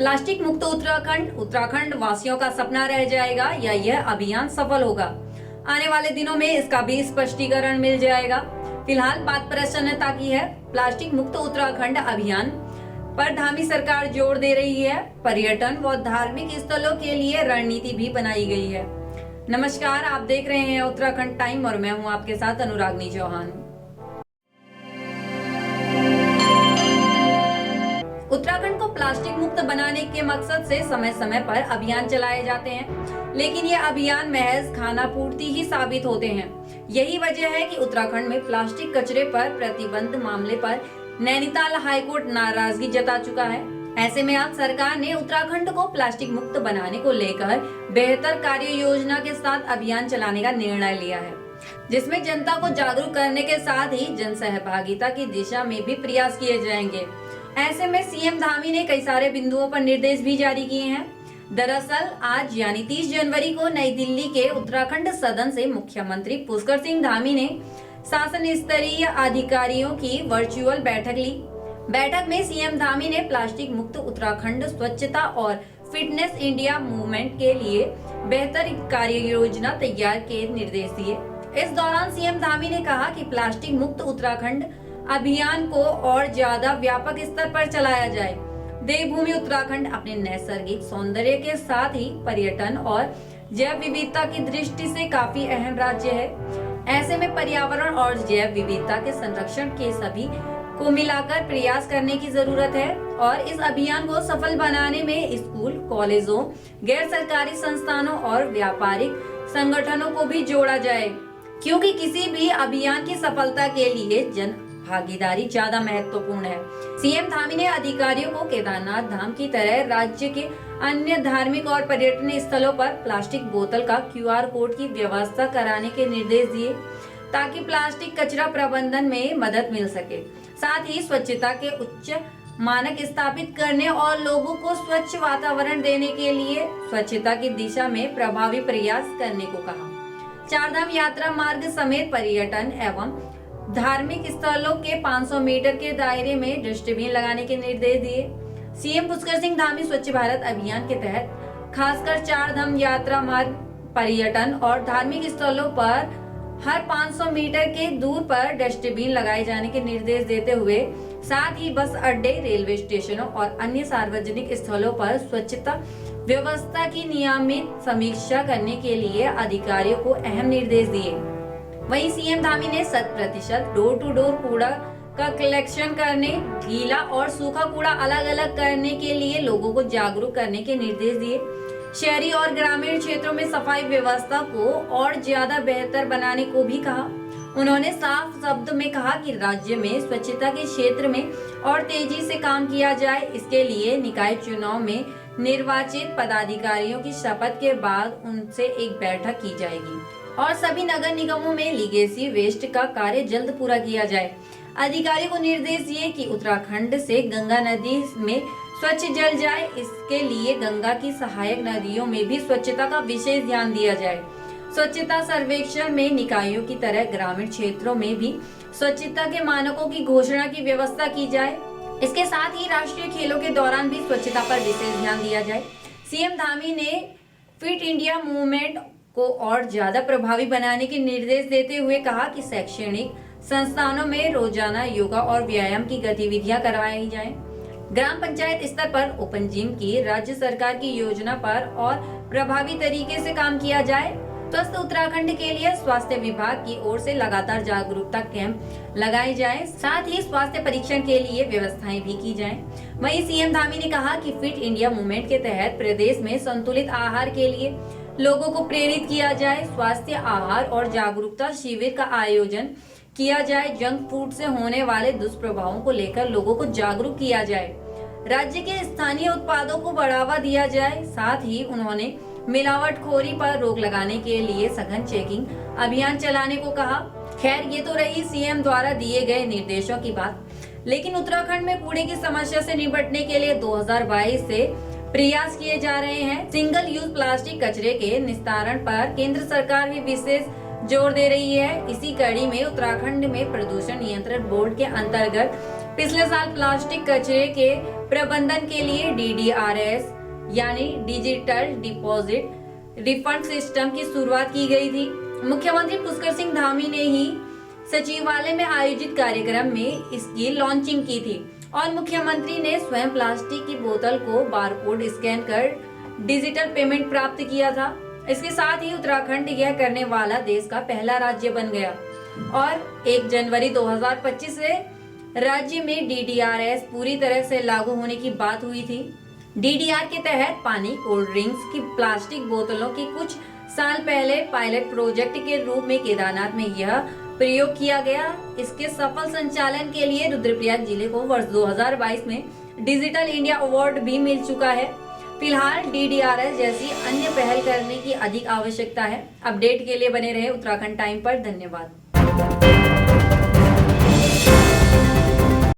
Plastic मुक्त उत्तराखंड वासियों का सपना रह जाएगा या यह अभियान सफल होगा? आने वाले दिनों में इसका भी स्पष्टीकरण मिल जाएगा। फिलहाल बात प्रसन्नता की है। प्लास्टिक मुक्त उत्तराखंड अभियान पर धामी सरकार जोर दे रही है। पर्यटन व धार्मिक स्थलों के लिए रणनीति भी बनाई गई है। नमस्कार, आप देख रहे हैं उत्तराखंड टाइम और मैं हूं आपके साथ अनुरागनी चौहान। उत्तराखंड को प्लास्टिक मुक्त बनाने के मकसद से समय समय पर अभियान चलाए जाते हैं, लेकिन ये अभियान महज खाना पूर्ति ही साबित होते हैं। यही वजह है कि उत्तराखंड में प्लास्टिक कचरे पर प्रतिबंध मामले पर नैनीताल हाईकोर्ट नाराजगी जता चुका है। ऐसे में आज सरकार ने उत्तराखंड को प्लास्टिक मुक्त बनाने को लेकर बेहतर कार्य योजना के साथ अभियान चलाने का निर्णय लिया है, जिसमें जनता को जागरूक करने के साथ ही जन सहभागिता की दिशा में भी प्रयास किए जाएंगे। ऐसे में सीएम धामी ने कई सारे बिंदुओं पर निर्देश भी जारी किए हैं। दरअसल आज यानी 30 जनवरी को नई दिल्ली के उत्तराखंड सदन से मुख्यमंत्री पुष्कर सिंह धामी ने शासन स्तरीय अधिकारियों की वर्चुअल बैठक ली। बैठक में सीएम धामी ने प्लास्टिक मुक्त उत्तराखंड, स्वच्छता और फिटनेस इंडिया मूवमेंट के लिए बेहतर कार्य योजना तैयार के निर्देश दिए। इस दौरान सीएम धामी ने कहा कि प्लास्टिक मुक्त उत्तराखंड अभियान को और ज्यादा व्यापक स्तर पर चलाया जाए। देवभूमि उत्तराखंड अपने नैसर्गिक सौंदर्य के साथ ही पर्यटन और जैव विविधता की दृष्टि से काफी अहम राज्य है। ऐसे में पर्यावरण और जैव विविधता के संरक्षण के सभी को मिलाकर प्रयास करने की जरूरत है और इस अभियान को सफल बनाने में स्कूल, कॉलेजों, गैर सरकारी संस्थानों और व्यापारिक संगठनों को भी जोड़ा जाए, क्योंकि किसी भी अभियान की सफलता के लिए जन भागीदारी ज्यादा महत्वपूर्ण है। सीएम धामी ने अधिकारियों को केदारनाथ धाम की तरह राज्य के अन्य धार्मिक और पर्यटन स्थलों पर प्लास्टिक बोतल का QR कोड की व्यवस्था कराने के निर्देश दिए, ताकि प्लास्टिक कचरा प्रबंधन में मदद मिल सके। साथ ही स्वच्छता के उच्च मानक स्थापित करने और लोगों को स्वच्छ वातावरण देने के लिए स्वच्छता की दिशा में प्रभावी प्रयास करने को कहा। चारधाम यात्रा मार्ग समेत पर्यटन एवं धार्मिक स्थलों के 500 मीटर के दायरे में डस्टबिन लगाने के निर्देश दिए। सीएम पुष्कर सिंह धामी स्वच्छ भारत अभियान के तहत खासकर चारधाम यात्रा मार्ग, पर्यटन और धार्मिक स्थलों पर हर 500 मीटर के दूर पर डस्टबिन लगाए जाने के निर्देश देते हुए साथ ही बस अड्डे, रेलवे स्टेशनों और अन्य सार्वजनिक स्थलों पर स्वच्छता व्यवस्था की नियमित समीक्षा करने के लिए अधिकारियों को अहम निर्देश दिए। वहीं सीएम धामी ने 100% डोर टू डोर कूड़ा का कलेक्शन करने, गीला और सूखा कूड़ा अलग अलग करने के लिए लोगों को जागरूक करने के निर्देश दिए। शहरी और ग्रामीण क्षेत्रों में सफाई व्यवस्था को और ज्यादा बेहतर बनाने को भी कहा। उन्होंने साफ शब्द में कहा कि राज्य में स्वच्छता के क्षेत्र में और तेजी से काम किया जाए। इसके लिए निकाय चुनाव में निर्वाचित पदाधिकारियों की शपथ के बाद उनसे एक बैठक की जाएगी और सभी नगर निगमों में लीगेसी वेस्ट का कार्य जल्द पूरा किया जाए। अधिकारियों को निर्देश दिए कि उत्तराखंड से गंगा नदी में स्वच्छ जल जाए। इसके लिए गंगा की सहायक नदियों में भी स्वच्छता का विशेष ध्यान दिया जाए। स्वच्छता सर्वेक्षण में निकायों की तरह ग्रामीण क्षेत्रों में भी स्वच्छता के मानकों की घोषणा की व्यवस्था की जाए। इसके साथ ही राष्ट्रीय खेलों के दौरान भी स्वच्छता पर विशेष ध्यान दिया जाए। सीएम धामी ने फिट इंडिया मूवमेंट को और ज्यादा प्रभावी बनाने के निर्देश देते हुए कहा कि शैक्षणिक संस्थानों में रोजाना योगा और व्यायाम की गतिविधियां करवाई जाएं। ग्राम पंचायत स्तर पर ओपन जिम की राज्य सरकार की योजना पर और प्रभावी तरीके से काम किया जाए। स्वस्थ उत्तराखंड के लिए स्वास्थ्य विभाग की ओर से लगातार जागरूकता कैंप लगाए जाएं। साथ ही स्वास्थ्य परीक्षण के लिए व्यवस्थाएं भी की जाएं। वहीं सीएम धामी ने कहा कि फिट इंडिया मूवमेंट के तहत प्रदेश में संतुलित आहार के लिए लोगों को प्रेरित किया जाए। स्वास्थ्य आहार और जागरूकता शिविर का आयोजन किया जाए। जंक फूड से होने वाले दुष्प्रभावों को लेकर लोगों को जागरूक किया जाए। राज्य के स्थानीय उत्पादों को बढ़ावा दिया जाए। साथ ही उन्होंने मिलावटखोरी पर रोक लगाने के लिए सघन चेकिंग अभियान चलाने को कहा। खैर, ये तो रही सीएम द्वारा दिए गए निर्देशों की बात, लेकिन उत्तराखंड में कूड़े की समस्या से निपटने के लिए 2022 से प्रयास किए जा रहे हैं। सिंगल यूज प्लास्टिक कचरे के निस्तारण पर केंद्र सरकार भी विशेष जोर दे रही है। इसी कड़ी में उत्तराखंड में प्रदूषण नियंत्रण बोर्ड के अंतर्गत पिछले साल प्लास्टिक कचरे के प्रबंधन के लिए DDRS यानी डिजिटल डिपॉजिट रिफंड सिस्टम की शुरुआत की गई थी। मुख्यमंत्री पुष्कर सिंह धामी ने ही सचिवालय में आयोजित कार्यक्रम में इसकी लॉन्चिंग की थी और मुख्यमंत्री ने स्वयं प्लास्टिक की बोतल को बारकोड स्कैन कर डिजिटल पेमेंट प्राप्त किया था। इसके साथ ही उत्तराखंड यह करने वाला देश का पहला राज्य बन गया और 1 जनवरी 2025 से राज्य में DDRS पूरी तरह से लागू होने की बात हुई थी। DDR के तहत पानी, कोल्ड ड्रिंक्स की प्लास्टिक बोतलों की कुछ साल पहले पायलट प्रोजेक्ट के रूप में केदारनाथ में यह प्रयोग किया गया। इसके सफल संचालन के लिए रुद्रप्रयाग जिले को वर्ष 2022 में डिजिटल इंडिया अवार्ड भी मिल चुका है। फिलहाल DDRS जैसी अन्य पहल करने की अधिक आवश्यकता है। अपडेट के लिए बने रहे उत्तराखंड टाइम पर। धन्यवाद।